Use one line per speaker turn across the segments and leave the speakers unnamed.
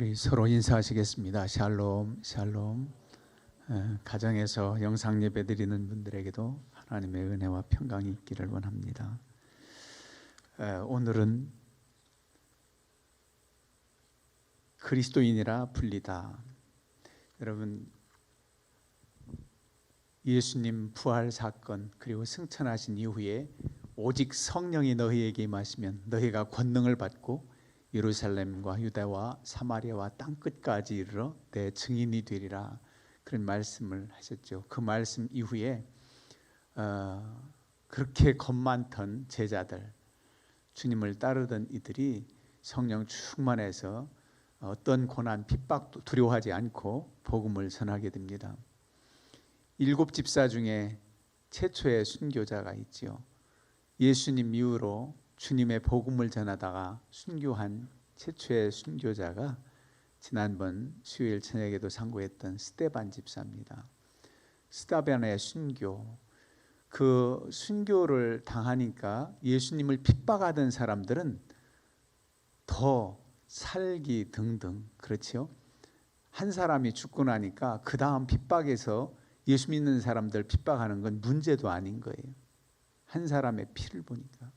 우리 서로 인사하시겠습니다. 샬롬, 샬롬. 가정에서 영상 예배 드리는 분들에게도 하나님의 은혜와 평강이 있기를 원합니다. 오늘은 그리스도인이라 불리다. 여러분, 예수님 부활 사건 그리고 승천하신 이후에 오직 성령이 너희에게 임하시면 너희가 권능을 받고 예루살렘과 유다와 사마리아와 땅끝까지 이르러 내 증인이 되리라, 그런 말씀을 하셨죠. 그 말씀 이후에 그렇게 겁 많던 제자들, 주님을 따르던 이들이 성령 충만해서 어떤 고난 핍박도 두려워하지 않고 복음을 전하게 됩니다. 7 집사 중에 최초의 순교자가 있지요. 예수님 이후로 주님의 복음을 전하다가 순교한 최초의 순교자가 지난번 수요일 저녁에도 상고했던 스데반 집사입니다. 스데반의 순교, 그 순교를 당하니까 예수님을 핍박하던 사람들은 더 살기 등등, 그렇죠? 한 사람이 죽고 나니까 그 다음 핍박에서 예수 믿는 사람들 핍박하는 건 문제도 아닌 거예요. 한 사람의 피를 보니까.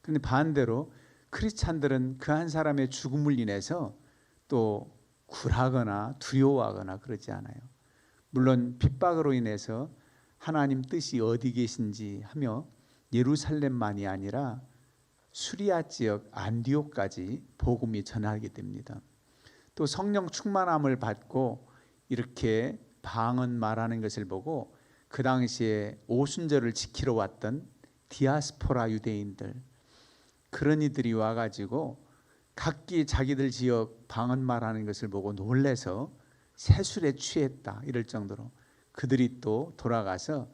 그런데 반대로 크리스찬들은 그 한 사람의 죽음을 인해서 또 굴하거나 두려워하거나 그러지 않아요. 물론 핍박으로 인해서 하나님 뜻이 어디 계신지 하며 예루살렘만이 아니라 수리아 지역 안디옥까지 복음이 전하게 됩니다. 또 성령 충만함을 받고 이렇게 방언 말하는 것을 보고 그 당시에 오순절을 지키러 왔던 디아스포라 유대인들, 그런 이들이 와가지고 각기 자기들 지역 방언 말하는 것을 보고 놀래서 세술에 취했다 이럴 정도로 그들이 또 돌아가서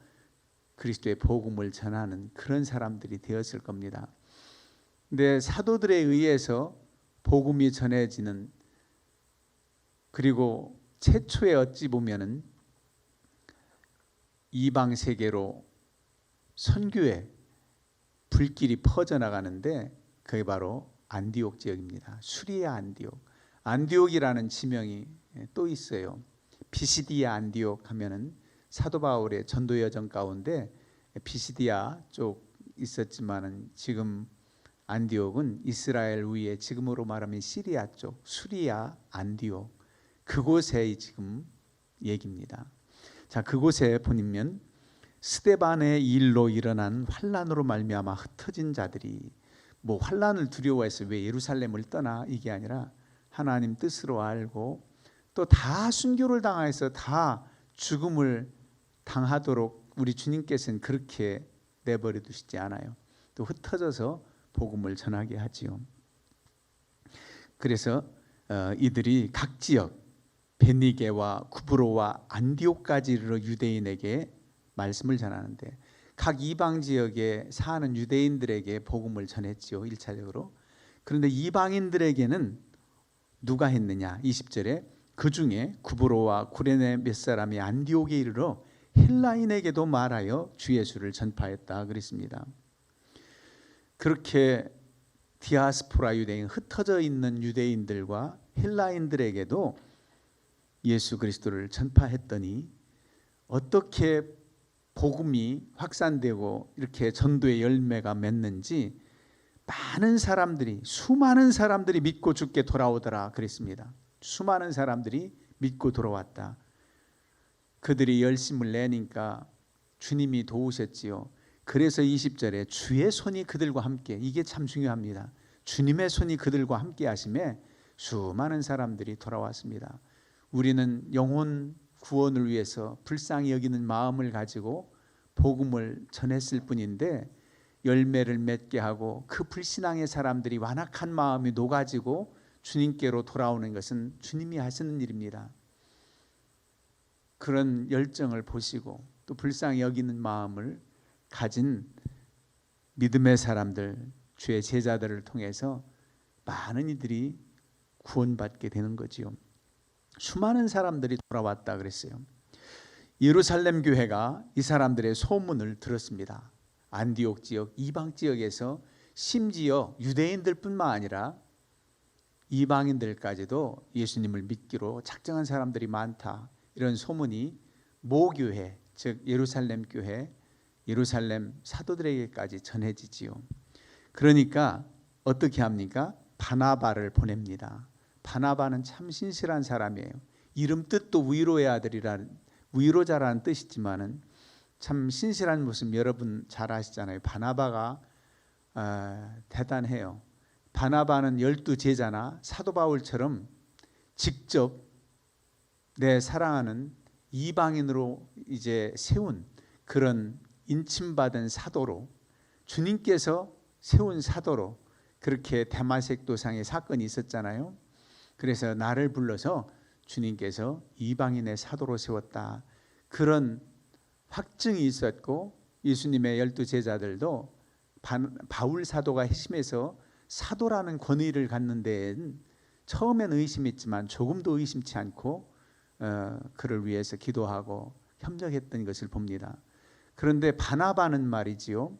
그리스도의 복음을 전하는 그런 사람들이 되었을 겁니다. 근데 사도들에 의해서 복음이 전해지는, 그리고 최초에 어찌 보면은 이방 세계로 선교의 불길이 퍼져나가는데 그게 바로 안디옥 지역입니다. 수리아 안디옥. 안디옥이라는 지명이 또 있어요. 피시디아 안디옥 하면은 사도 바울의 전도 여정 가운데 피시디아 쪽 있었지만은 지금 안디옥은 이스라엘 위에 지금으로 말하면 시리아 쪽 수리아 안디옥, 그곳의 지금 얘기입니다. 자, 그곳에 보면 스데반의 일로 일어난 환란으로 말미암아 흩어진 자들이, 뭐 환란을 두려워해서 왜 예루살렘을 떠나 이게 아니라 하나님 뜻으로 알고 또 다 순교를 당해서 다 죽음을 당하도록 우리 주님께서는 그렇게 내버려 두시지 않아요. 또 흩어져서 복음을 전하게 하지요. 그래서 이들이 각 지역 베니게와 구브로와 안디옥까지 이르러 유대인에게 말씀을 전하는데 각 이방 지역에 사는 유대인들에게 복음을 전했지요, 1차적으로. 그런데 이방인들에게는 누가 했느냐? 20절에 그 중에 구브로와 구레네 몇 사람이 안디옥에 이르러 헬라인에게도 말하여 주 예수를 전파했다 그랬습니다. 그렇게 디아스포라 유대인, 흩어져 있는 유대인들과 헬라인들에게도 예수 그리스도를 전파했더니 어떻게 복음이 확산되고 이렇게 전도의 열매가 맺는지 많은 사람들이, 수많은 사람들이 믿고 죽게 돌아오더라 그랬습니다. 수많은 사람들이 믿고 돌아왔다. 그들이 열심을 내니까 주님이 도우셨지요. 그래서 20절에 주의 손이 그들과 함께, 이게 참 중요합니다. 주님의 손이 그들과 함께 하심에 수많은 사람들이 돌아왔습니다. 우리는 영혼 구원을 위해서 불쌍히 여기는 마음을 가지고 복음을 전했을 뿐인데 열매를 맺게 하고 그 불신앙의 사람들이 완악한 마음이 녹아지고 주님께로 돌아오는 것은 주님이 하시는 일입니다. 그런 열정을 보시고 또 불쌍히 여기는 마음을 가진 믿음의 사람들, 주의 제자들을 통해서 많은 이들이 구원받게 되는 거지요. 수많은 사람들이 돌아왔다 그랬어요. 예루살렘 교회가 이 사람들의 소문을 들었습니다. 안디옥 지역, 이방 지역에서 심지어 유대인들뿐만 아니라 이방인들까지도 예수님을 믿기로 작정한 사람들이 많다. 이런 소문이 모교회, 즉 예루살렘 교회, 예루살렘 사도들에게까지 전해지지요. 그러니까 어떻게 합니까? 바나바를 보냅니다. 바나바는 참 신실한 사람이에요. 이름 뜻도 위로의 아들이라는, 위로자라는 뜻이지만은 참 신실한 모습 여러분 잘 아시잖아요. 바나바가 대단해요. 바나바는 12제자나 사도 바울처럼 직접 내 사랑하는 이방인으로 이제 세운 그런 인침받은 사도로, 주님께서 세운 사도로, 그렇게 데마색 도상의 사건이 있었잖아요. 그래서 나를 불러서 주님께서 이방인의 사도로 세웠다. 그런 확증이 있었고, 예수님의 12제자들도 바울 사도가 핵심에서 사도라는 권위를 갖는 데엔 처음엔 의심했지만 조금도 의심치 않고 그를 위해서 기도하고 협력했던 것을 봅니다. 그런데 바나바는 말이지요,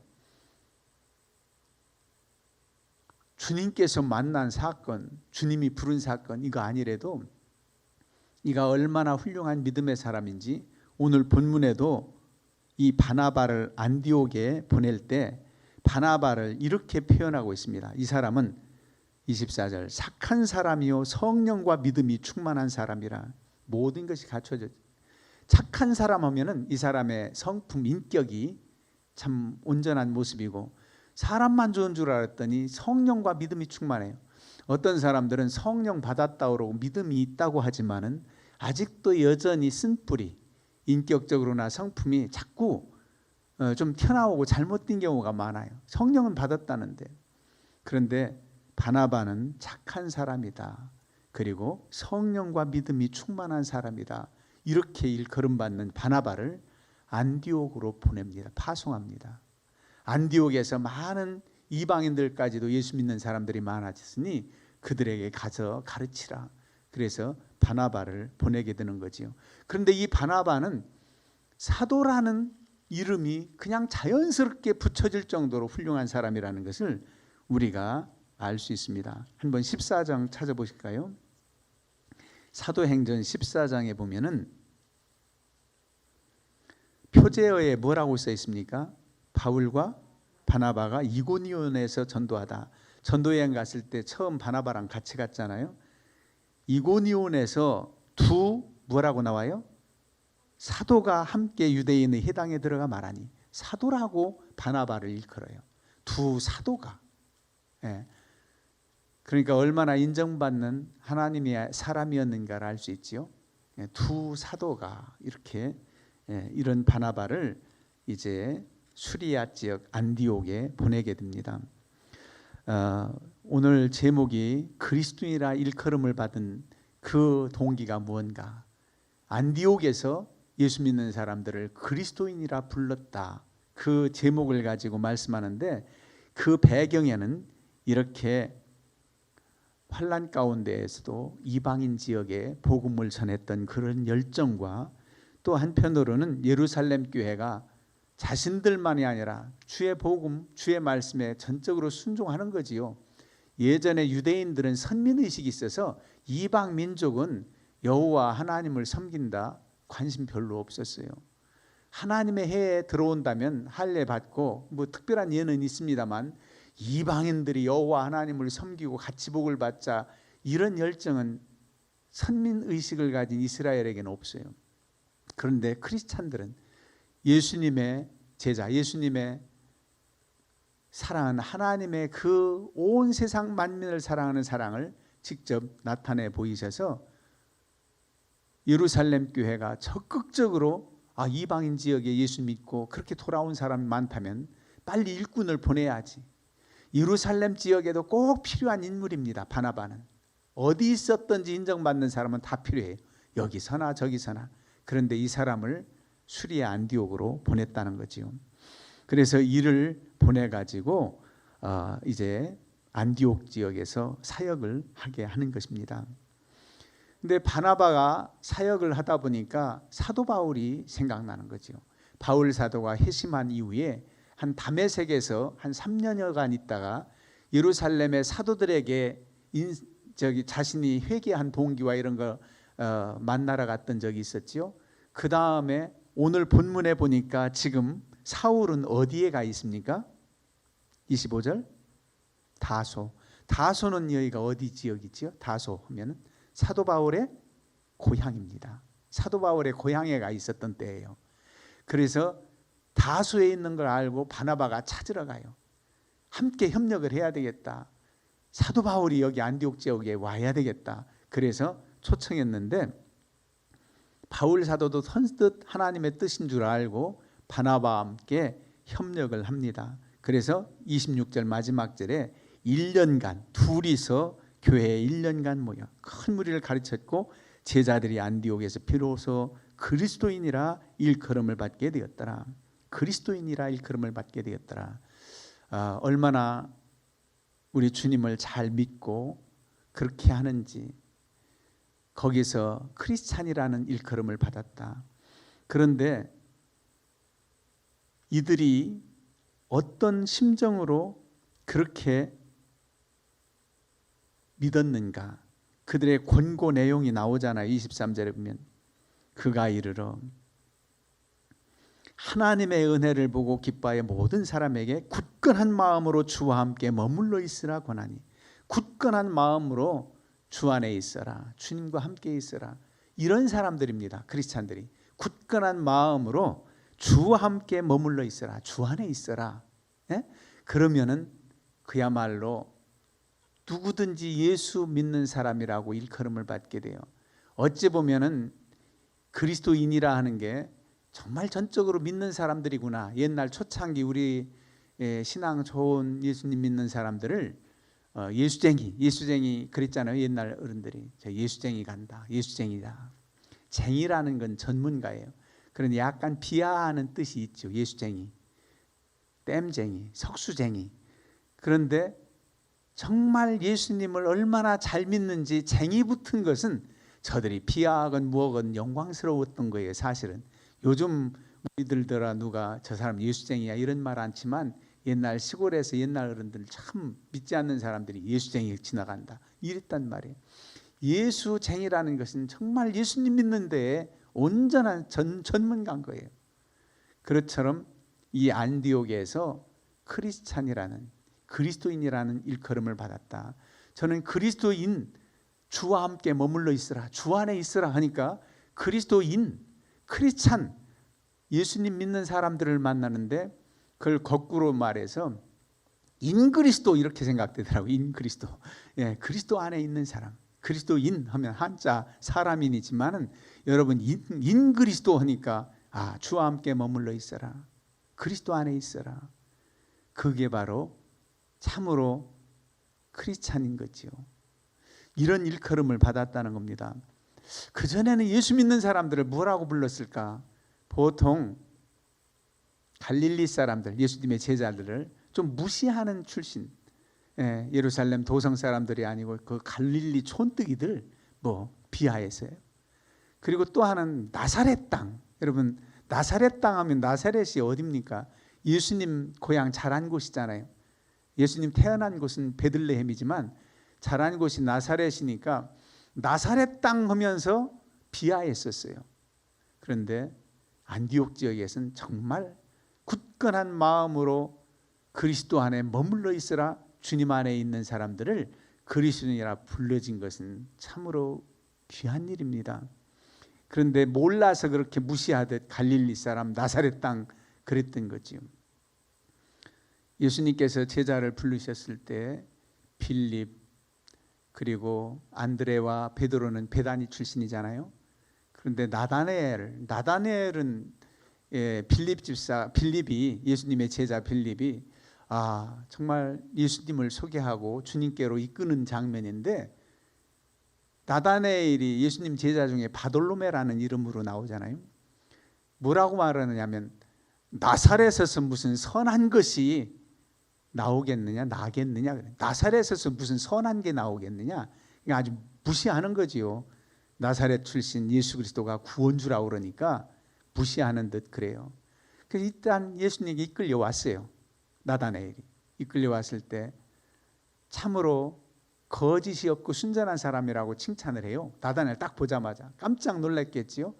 주님께서 만난 사건, 주님이 부른 사건, 이거 아니래도 이가 얼마나 훌륭한 믿음의 사람인지 오늘 본문에도 이 바나바를 안디옥에 보낼 때 바나바를 이렇게 표현하고 있습니다. 이 사람은 24절 착한 사람이요 성령과 믿음이 충만한 사람이라. 모든 것이 갖춰져. 착한 사람 하면은 이 사람의 성품, 인격이 참 온전한 모습이고, 사람만 좋은 줄 알았더니 성령과 믿음이 충만해요. 어떤 사람들은 성령 받았다 그러고 믿음이 있다고 하지만은 아직도 여전히 쓴뿌리, 인격적으로나 성품이 자꾸 좀 튀어나오고 잘못된 경우가 많아요. 성령은 받았다는데. 그런데 바나바는 착한 사람이다. 그리고 성령과 믿음이 충만한 사람이다. 이렇게 일컬음받는 바나바를 안디옥으로 보냅니다. 파송합니다. 안디옥에서 많은 이방인들까지도 예수 믿는 사람들이 많아졌으니 그들에게 가서 가르치라. 그래서 바나바를 보내게 되는 거지요. 그런데 이 바나바는 사도라는 이름이 그냥 자연스럽게 붙여질 정도로 훌륭한 사람이라는 것을 우리가 알 수 있습니다. 한번 14장 찾아보실까요? 사도행전 14장에 보면은 표제어에 뭐라고 써 있습니까? 바울과 바나바가 이고니온에서 전도하다. 전도여행 갔을 때 처음 바나바랑 같이 갔잖아요. 이고니온에서 두 뭐라고 나와요? 사도가 함께 유대인의 회당에 들어가 말하니, 사도라고 바나바를 일컬어요. 두 사도가. 예. 그러니까 얼마나 인정받는 하나님의 사람이었는가를 알 수 있지요. 예. 두 사도가 이렇게 이런 바나바를 이제 수리아 지역 안디옥에 보내게 됩니다. 오늘 제목이 그리스도인이라 일컬음을 받은 그 동기가 무언가. 안디옥에서 예수 믿는 사람들을 그리스도인이라 불렀다. 그 제목을 가지고 말씀하는데, 그 배경에는 이렇게 환난 가운데에서도 이방인 지역에 복음을 전했던 그런 열정과, 또 한편으로는 예루살렘 교회가 자신들만이 아니라 주의 복음, 주의 말씀에 전적으로 순종하는 거지요. 예전에 유대인들은 선민의식이 있어서 이방 민족은 여호와 하나님을 섬긴다, 관심 별로 없었어요. 하나님의 해에 들어온다면 할례 받고 뭐 특별한 예는 있습니다만, 이방인들이 여호와 하나님을 섬기고 같이 복을 받자, 이런 열정은 선민의식을 가진 이스라엘에게는 없어요. 그런데 크리스찬들은 예수님의 제자, 예수님의 사랑하는 하나님의 그 온 세상 만민을 사랑하는 사랑을 직접 나타내 보이셔서 예루살렘 교회가 적극적으로 이방인 지역에 예수 믿고 그렇게 돌아온 사람이 많다면 빨리 일꾼을 보내야지. 예루살렘 지역에도 꼭 필요한 인물입니다. 바나바는 어디 있었든지 인정받는 사람은 다 필요해요. 여기서나 저기서나. 그런데 이 사람을 수리아 안디옥으로 보냈다는 거지요. 그래서 이를 보내가지고 이제 안디옥 지역에서 사역을 하게 하는 것입니다. 근데 바나바가 사역을 하다 보니까 사도 바울이 생각나는 거죠. 바울 사도가 회심한 이후에 한 다메섹에서 한 3년여간 있다가 예루살렘의 사도들에게 자신이 회개한 동기와 이런 거 만나러 갔던 적이 있었지요. 그 다음에 오늘 본문에 보니까 지금 사울은 어디에 가 있습니까? 25절 다소. 다소는 여기가 어디 지역이지요? 다소 하면은 사도 바울의 고향입니다. 사도 바울의 고향에 가 있었던 때예요. 그래서 다소에 있는 걸 알고 바나바가 찾으러 가요. 함께 협력을 해야 되겠다. 사도 바울이 여기 안디옥 지역에 와야 되겠다. 그래서 초청했는데 바울 사도도 선뜻 하나님의 뜻인 줄 알고 바나바와 함께 협력을 합니다. 그래서 26절 마지막 절에 1년간 둘이서 교회에 1년간 모여 큰 무리를 가르쳤고 제자들이 안디옥에서 비로소 그리스도인이라 일컬음을 받게 되었더라. 그리스도인이라 일컬음을 받게 되었더라. 얼마나 우리 주님을 잘 믿고 그렇게 하는지 거기서 크리스찬이라는 일컬음을 받았다. 그런데 이들이 어떤 심정으로 그렇게 믿었는가? 그들의 권고 내용이 나오잖아요. 23절에 보면 그가 이르러 하나님의 은혜를 보고 기뻐하여 모든 사람에게 굳건한 마음으로 주와 함께 머물러 있으라 권하니. 굳건한 마음으로 주 안에 있어라. 주님과 함께 있어라. 이런 사람들입니다. 크리스찬들이 굳건한 마음으로 주와 함께 머물러 있어라. 주 안에 있어라. 예? 그러면은 그야말로 누구든지 예수 믿는 사람이라고 일컬음을 받게 돼요. 어찌 보면은 그리스도인이라 하는 게 정말 전적으로 믿는 사람들이구나. 옛날 초창기 우리 신앙 좋은 예수님 믿는 사람들을 예수쟁이 그랬잖아요. 옛날 어른들이 저 예수쟁이 간다. 예수쟁이다. 쟁이라는 건 전문가예요. 그런데 약간 비하하는 뜻이 있죠. 예수쟁이, 땜쟁이, 석수쟁이. 그런데 정말 예수님을 얼마나 잘 믿는지 쟁이 붙은 것은 저들이 비하하건 무하건 영광스러웠던 거예요. 사실은 요즘 우리들더라 누가 저 사람 예수쟁이야 이런 말 않지만 옛날 시골에서 옛날 어른들 참 믿지 않는 사람들이 예수쟁이 지나간다 이랬단 말이에요. 예수쟁이라는 것은 정말 예수님 믿는데 온전한 전문가인 거예요. 그것처럼 이 안디옥에서 크리스찬이라는 그리스도인이라는 일컬음을 받았다. 저는 그리스도인 주와 함께 머물러 있으라 주 안에 있으라 하니까 그리스도인 크리스찬 예수님 믿는 사람들을 만나는데 그걸 거꾸로 말해서 인그리스도 이렇게 생각되더라고요. 인그리스도. 예, 그리스도 안에 있는 사람. 그리스도인 하면 한자 사람인이지만은 여러분 인그리스도 하니까 주와 함께 머물러 있어라. 그리스도 안에 있어라. 그게 바로 참으로 크리스찬인 거지요. 이런 일컬음을 받았다는 겁니다. 그전에는 예수 믿는 사람들을 뭐라고 불렀을까? 보통 갈릴리 사람들, 예수님의 제자들을 좀 무시하는 출신, 예루살렘 도성 사람들이 아니고 그 갈릴리 촌뜨기들 비하해서요. 그리고 또 하나는 나사렛 땅. 여러분 나사렛 땅 하면 나사렛이 어디입니까? 예수님 고향 자란 곳이잖아요. 예수님 태어난 곳은 베들레헴이지만 자란 곳이 나사렛이니까 나사렛 땅 하면서 비하했었어요. 그런데 안디옥 지역에서는 정말 굳건한 마음으로 그리스도 안에 머물러 있으라 주님 안에 있는 사람들을 그리스도인이라 불러진 것은 참으로 귀한 일입니다. 그런데 몰라서 그렇게 무시하듯 갈릴리 사람 나사렛 땅 그랬던 거지요. 예수님께서 제자를 부르셨을 때 빌립 그리고 안드레와 베드로는 베다니 출신이잖아요. 그런데 나다네엘은 빌립이 예수님의 제자 빌립이 정말 예수님을 소개하고 주님께로 이끄는 장면인데 나다네엘이 예수님 제자 중에 바돌로메라는 이름으로 나오잖아요. 뭐라고 말하느냐면 나사렛에서 무슨 선한 것이 나오겠느냐 나겠느냐 나사렛에서 무슨 선한 게 나오겠느냐 아주 무시하는 거지요. 나사렛 출신 예수 그리스도가 구원주라고 그러니까 무시하는 듯 그래요. 그래서 일단 예수님이 이끌려 왔어요. 나다네엘이 이끌려 왔을 때 참으로 거짓이 없고 순전한 사람이라고 칭찬을 해요. 다단엘 딱 보자마자 깜짝 놀랐겠지요.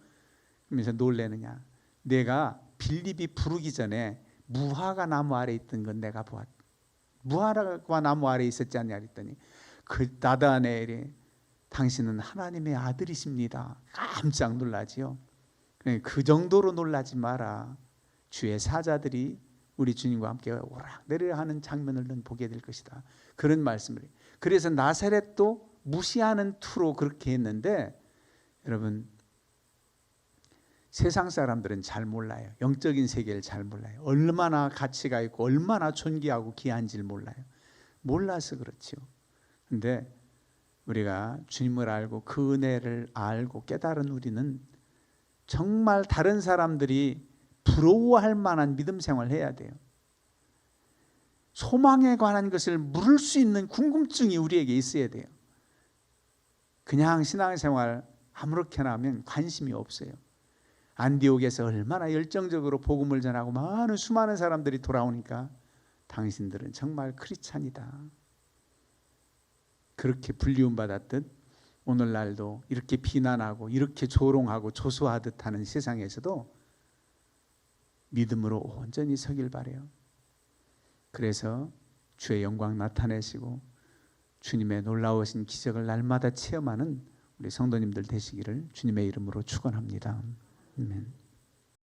그러면서 놀래느냐? 내가 빌립이 부르기 전에 무화과 나무 아래 있던 건 내가 보았다. 무화과 나무 아래 있었지 않냐 그랬더니 그 나다넬이 당신은 하나님의 아들이십니다. 깜짝 놀라지요. 그 정도로 놀라지 마라. 주의 사자들이 우리 주님과 함께 오락내리락 하는 장면을 넌 보게 될 것이다. 그런 말씀을 해요. 그래서 나사렛도 무시하는 투로 그렇게 했는데, 여러분 세상 사람들은 잘 몰라요. 영적인 세계를 잘 몰라요. 얼마나 가치가 있고 얼마나 존귀하고 귀한지를 몰라요. 몰라서 그렇지요. 근데 우리가 주님을 알고 그 은혜를 알고 깨달은 우리는 정말 다른 사람들이 부러워할 만한 믿음 생활을 해야 돼요. 소망에 관한 것을 물을 수 있는 궁금증이 우리에게 있어야 돼요. 그냥 신앙생활 아무렇게나 하면 관심이 없어요. 안디옥에서 얼마나 열정적으로 복음을 전하고 많은 수많은 사람들이 돌아오니까 당신들은 정말 크리스찬이다. 그렇게 불리움 받았듯 오늘날도 이렇게 비난하고 이렇게 조롱하고 조소하듯 하는 세상에서도 믿음으로 온전히 서길 바라요. 그래서 주의 영광 나타내시고 주님의 놀라우신 기적을 날마다 체험하는 우리 성도님들 되시기를 주님의 이름으로 축원합니다. 아멘.